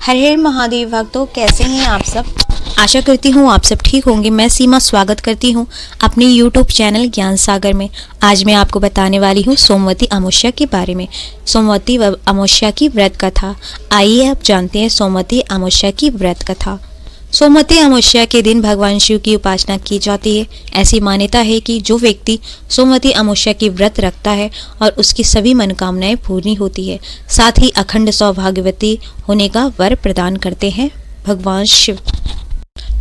हर हर महादेव भक्तों, कैसे हैं आप सब। आशा करती हूँ आप सब ठीक होंगे। मैं सीमा स्वागत करती हूँ अपने YouTube चैनल ज्ञान सागर में। आज मैं आपको बताने वाली हूँ सोमवती अमावस्या के बारे में। सोमवती अमावस्या की व्रत कथा। आइए अब जानते हैं सोमवती अमावस्या की व्रत कथा। सोमवती अमावस्या के दिन भगवान शिव की उपासना की जाती है। ऐसी मान्यता है कि जो व्यक्ति सोमवती अमावस्या की व्रत रखता है और उसकी सभी मनोकामनाएं पूरी होती है, साथ ही अखंड सौभाग्यवती होने का वर प्रदान करते हैं भगवान शिव।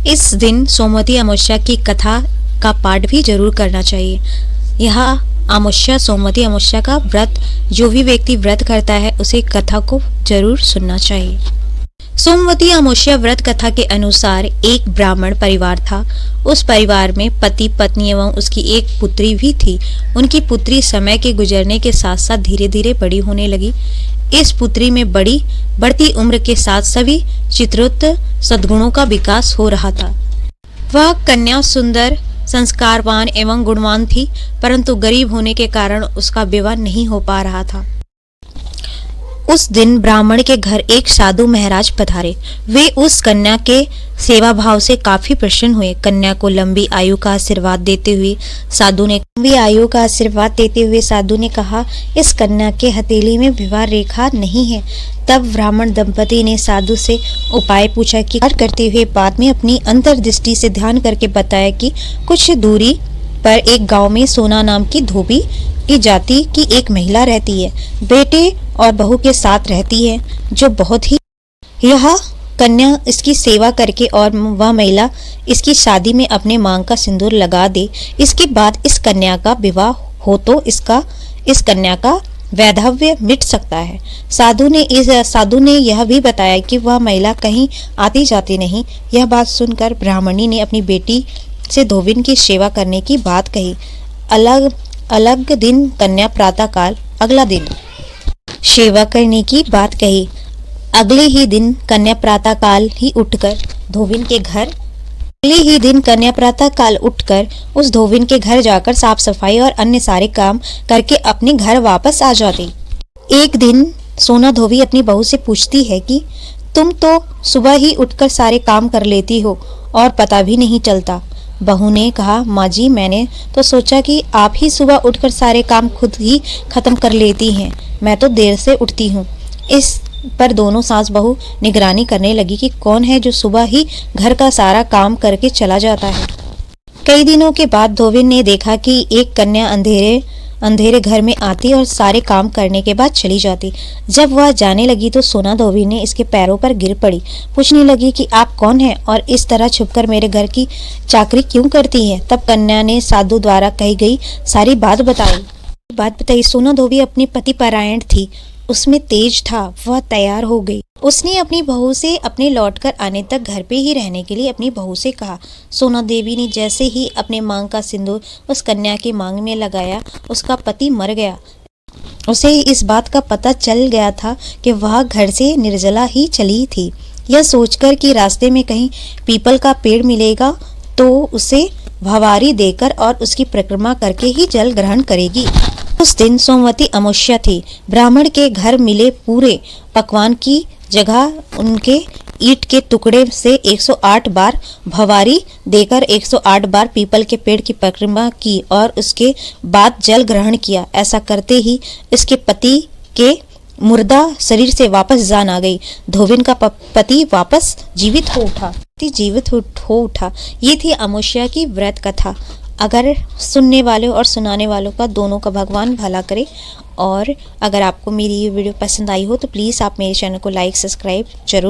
इस दिन सोमवती अमावस्या की कथा का पाठ भी जरूर करना चाहिए। यह अमावस्या, सोमवती अमावस्या का व्रत जो भी व्यक्ति व्रत करता है उसे कथा को जरूर सुनना चाहिए। सोमवती अमावस्या व्रत कथा के अनुसार एक ब्राह्मण परिवार था। उस परिवार में पति, पत्नी एवं उसकी एक पुत्री भी थी। उनकी पुत्री समय के गुजरने के साथ साथ धीरे धीरे बड़ी होने लगी। इस पुत्री में बढ़ती उम्र के साथ सभी चित्रोक्त सद्गुणों का विकास हो रहा था। वह कन्या सुंदर, संस्कारवान एवं गुणवान थी, परंतु गरीब होने के कारण उसका विवाह नहीं हो पा रहा था। उस दिन ब्राह्मण के घर एक साधु महाराज पधारे। वे उस कन्या के सेवा भाव से काफी प्रसन्न हुए। कन्या को लंबी आयु का आशीर्वाद देते हुए साधु ने कहा, इस कन्या के हथेली में विवाह रेखा नहीं है। तब ब्राह्मण दंपति ने साधु से उपाय पूछा कि करते हुए बाद में अपनी अंतर्दृष्टि से ध्यान करके बताया कि कुछ दूरी पर एक गांव में सोना नाम की धोबी की जाति की एक महिला रहती है। बेटे और बहू के साथ रहती है, जो बहुत ही यह कन्या इसकी सेवा करके और वह महिला इसकी शादी में अपने मांग का सिंदूर लगा दे। इसके बाद इस कन्या का विवाह हो तो इस कन्या का वैधव्य मिट सकता है। साधु ने यह भी बताया कि वह महिला कहीं आती जाती नहीं। यह बात सुनकर ब्राह्मणी ने अपनी बेटी से धोबिन की सेवा करने की बात कही। अलग दिन कन्या प्रातःकाल अगला दिन सेवा करने की बात कही। अगले ही दिन कन्या प्रातःकाल उठकर उस धोबिन के घर जाकर साफ सफाई और अन्य सारे काम करके अपने घर वापस आ जाती। एक दिन सोना धोबी अपनी बहू से पूछती है कि तुम तो सुबह ही उठकर सारे काम कर लेती हो और पता भी नहीं चलता। बहू ने कहा, माँ जी, मैंने तो सोचा कि आप ही सुबह उठकर सारे काम खुद ही खत्म कर लेती हैं। मैं तो देर से उठती हूँ। इस पर दोनों सास बहू निगरानी करने लगी कि कौन है जो सुबह ही घर का सारा काम करके चला जाता है। कई दिनों के बाद धोबिन ने देखा कि एक कन्या अंधेरे घर में आती और सारे काम करने के बाद चली जाती। जब वह जाने लगी तो सोना धोबी ने इसके पैरों पर गिर पड़ी। पूछने लगी कि आप कौन हैं और इस तरह छुपकर मेरे घर की चाकरी क्यों करती हैं। तब कन्या ने साधु द्वारा कही गई सारी बात बताई। सोना धोबी अपनी पति परायण थी, उसमें तेज था। वह तैयार हो गई। उसने अपनी बहू से अपने लौटकर आने तक घर पे ही रहने के लिए अपनी बहू से कहा। सोना देवी ने जैसे ही अपने मांग का सिंदूर उस कन्या की मांग में लगाया, उसका पति मर गया। उसे इस बात का पता चल गया था कि वह घर से निर्जला ही चली थी। यह सोचकर कि रास्ते में कहीं पीपल का पेड़ मिलेगा तो उसे भवारी देकर और उसकी परिक्रमा करके ही जल ग्रहण करेगी। उस दिन सोमवती अमावस्या थी। ब्राह्मण के घर मिले पूरे पकवान की जगह उनके ईंट के टुकड़े से 108 बार भवारी देकर 108 बार पीपल के पेड़ की परिक्रमा की और उसके बाद जल ग्रहण किया। ऐसा करते ही इसके पति के मुर्दा शरीर से वापस जान आ गई। धोबिन का पति वापस जीवित हो उठा। ये थी अमावस्या की व्रत कथा। अगर सुनने वालों और सुनाने वालों का दोनों का भगवान भला करे। और अगर आपको मेरी ये वीडियो पसंद आई हो तो प्लीज़ आप मेरे चैनल को लाइक, सब्सक्राइब जरूर